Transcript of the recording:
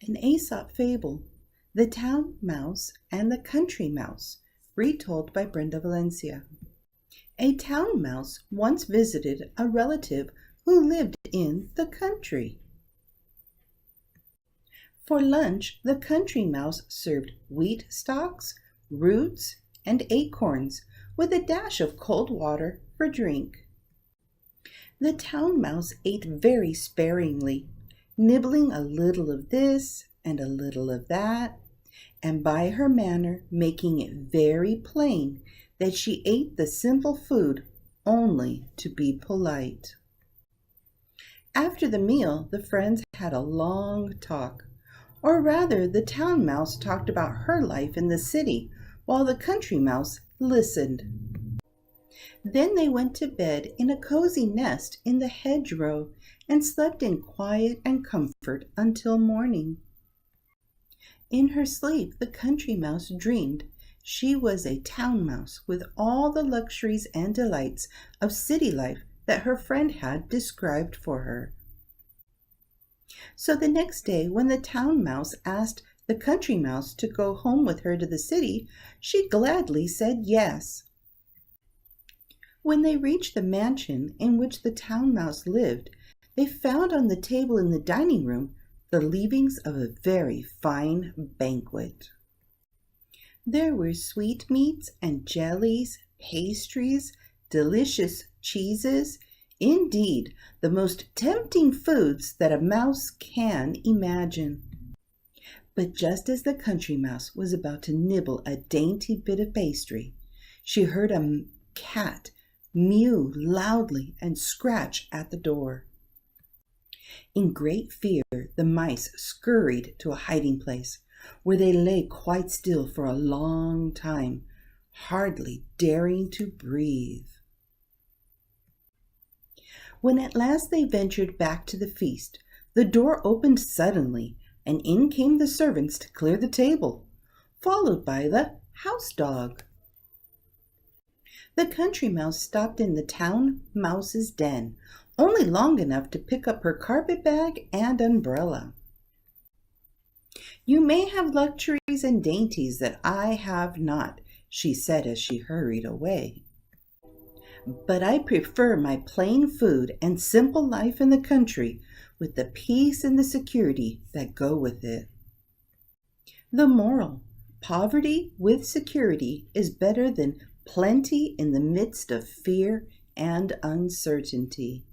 An Aesop fable, The Town Mouse and the Country Mouse, retold by Brenda Valencia. A town mouse once visited a relative who lived in the country. For lunch, the country mouse served wheat stalks, roots, and acorns, with a dash of cold water for drink. The town mouse ate very sparingly, nibbling a little of this and a little of that, and by her manner making it very plain that she ate the simple food only to be polite. After the meal, the friends had a long talk, or rather the town mouse talked about her life in the city while the country mouse listened. Then they went to bed in a cozy nest in the hedgerow and slept in quiet and comfort until morning. In her sleep, the country mouse dreamed she was a town mouse with all the luxuries and delights of city life that her friend had described for her. So the next day, when the town mouse asked the country mouse to go home with her to the city, she gladly said yes. When they reached the mansion in which the town mouse lived, they found on the table in the dining room the leavings of a very fine banquet. There were sweetmeats and jellies, pastries, delicious cheeses, indeed, the most tempting foods that a mouse can imagine. But just as the country mouse was about to nibble a dainty bit of pastry, she heard a cat mew loudly and scratch at the door. In great fear, the mice scurried to a hiding place, where they lay quite still for a long time, hardly daring to breathe. When at last they ventured back to the feast, the door opened suddenly, and in came the servants to clear the table, followed by the house dog. The country mouse stopped in the town mouse's den, only long enough to pick up her carpet bag and umbrella. "You may have luxuries and dainties that I have not," she said as she hurried away. "But I prefer my plain food and simple life in the country, with the peace and the security that go with it." The moral: poverty with security is better than plenty in the midst of fear and uncertainty.